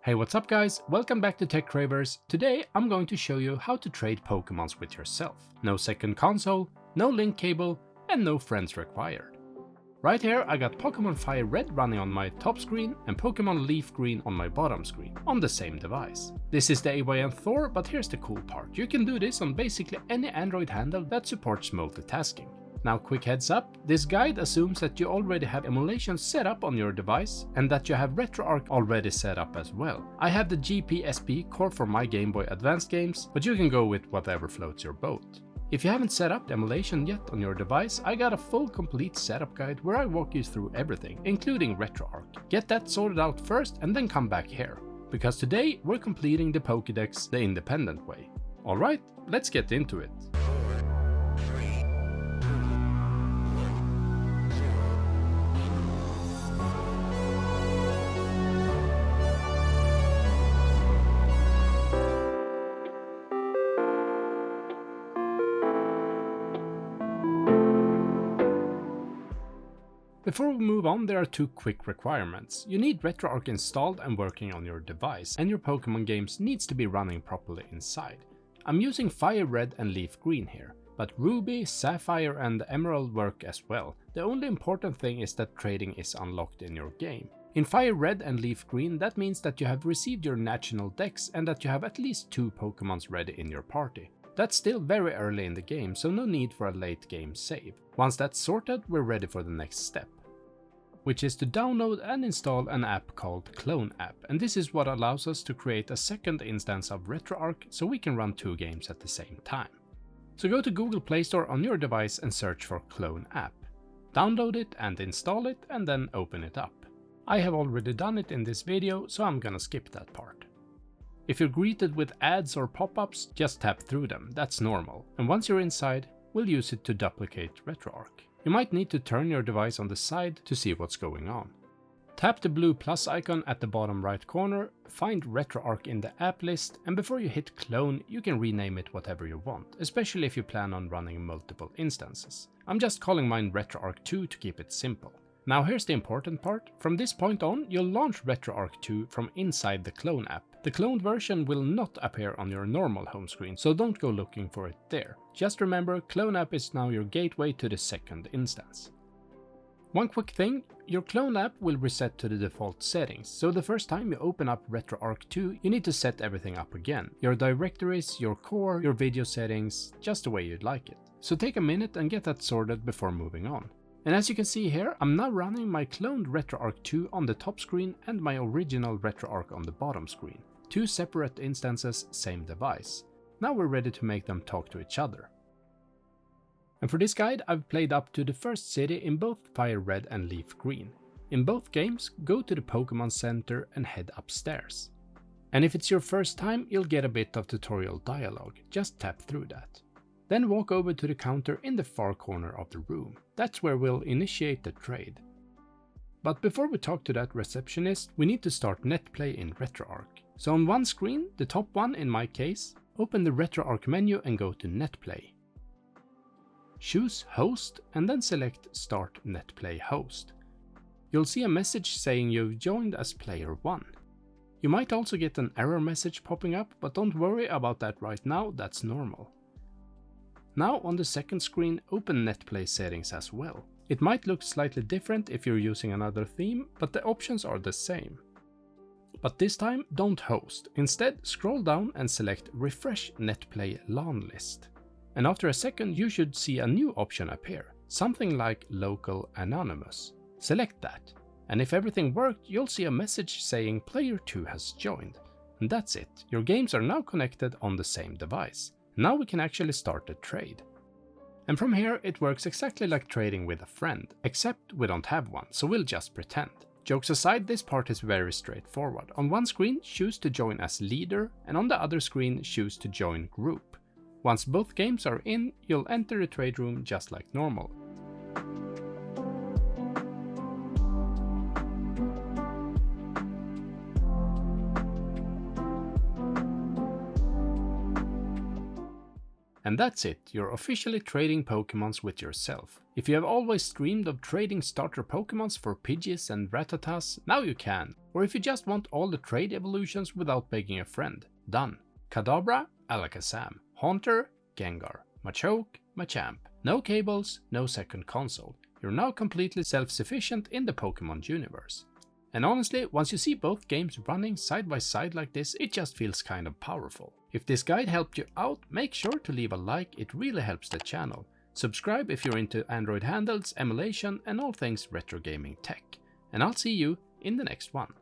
Hey, what's up guys? Welcome back to Tech Cravers. Today I'm going to show you how to trade Pokémons with yourself. No second console, no link cable, and no friends required. Right here I got Pokémon FireRed running on my top screen and Pokémon LeafGreen on my bottom screen, on the same device. This is the AYN Thor, but here's the cool part. You can do this on basically any Android handheld that supports multitasking. Now, quick heads up, this guide assumes that you already have emulation set up on your device and that you have RetroArch already set up as well. I have the GPSP core for my Game Boy Advance games, but you can go with whatever floats your boat. If you haven't set up the emulation yet on your device, I got a full complete setup guide where I walk you through everything, including RetroArch. Get that sorted out first and then come back here, because today we're completing the Pokédex the independent way. Alright, let's get into it. Before we move on, there are two quick requirements. You need RetroArch installed and working on your device, and your Pokémon games needs to be running properly inside. I'm using FireRed and LeafGreen here, but Ruby, Sapphire and Emerald work as well. The only important thing is that trading is unlocked in your game. In FireRed and LeafGreen, that means that you have received your national dex and that you have at least 2 Pokémons ready in your party. That's still very early in the game, so no need for a late game save. Once that's sorted, we're ready for the next step, which is to download and install an app called Clone App, and this is what allows us to create a second instance of RetroArch so we can run 2 games at the same time. So go to Google Play Store on your device and search for Clone App. Download it and install it and then open it up. I have already done it in this video, so I'm gonna skip that part. If you're greeted with ads or pop-ups, just tap through them, that's normal. And once you're inside, we'll use it to duplicate RetroArch. You might need to turn your device on the side to see what's going on. Tap the blue plus icon at the bottom right corner, find RetroArch in the app list, and before you hit clone, you can rename it whatever you want, especially if you plan on running multiple instances. I'm just calling mine RetroArch 2 to keep it simple. Now here's the important part. From this point on, you'll launch RetroArch 2 from inside the clone app. The cloned version will not appear on your normal home screen, so don't go looking for it there. Just remember, Clone App is now your gateway to the second instance. One quick thing, your Clone App will reset to the default settings, so the first time you open up RetroArch 2, you need to set everything up again. Your directories, your core, your video settings, just the way you'd like it. So take a minute and get that sorted before moving on. And as you can see here, I'm now running my cloned RetroArch 2 on the top screen and my original RetroArch on the bottom screen. 2 separate instances, same device. Now we're ready to make them talk to each other. And for this guide, I've played up to the first city in both FireRed and LeafGreen. In both games, go to the Pokémon Center and head upstairs. And if it's your first time, you'll get a bit of tutorial dialogue, just tap through that. Then walk over to the counter in the far corner of the room. That's where we'll initiate the trade. But before we talk to that receptionist, we need to start Netplay in RetroArch. So on one screen, the top one in my case, open the RetroArch menu and go to Netplay. Choose Host and then select Start Netplay Host. You'll see a message saying you've joined as player 1. You might also get an error message popping up, but don't worry about that right now, that's normal. Now on the second screen, open Netplay settings as well. It might look slightly different if you're using another theme, but the options are the same. But this time, don't host. Instead, scroll down and select Refresh Netplay LAN list. And after a second, you should see a new option appear, something like Local Anonymous. Select that. And if everything worked, you'll see a message saying Player 2 has joined. And that's it. Your games are now connected on the same device. Now we can actually start the trade. And from here it works exactly like trading with a friend, except we don't have one, so we'll just pretend. Jokes aside, this part is very straightforward. On one screen, choose to join as leader, and on the other screen, choose to join group. Once both games are in, you'll enter the trade room just like normal. And that's it, you're officially trading Pokémons with yourself. If you have always dreamed of trading starter Pokémons for Pidgeys and Rattatas, now you can. Or if you just want all the trade evolutions without begging a friend, done. Kadabra, Alakazam. Haunter, Gengar. Machoke, Machamp. No cables, no second console. You're now completely self-sufficient in the Pokémon universe. And honestly, once you see both games running side by side like this, it just feels kind of powerful. If this guide helped you out, make sure to leave a like, it really helps the channel. Subscribe if you're into Android handhelds, emulation and all things retro gaming tech. And I'll see you in the next one.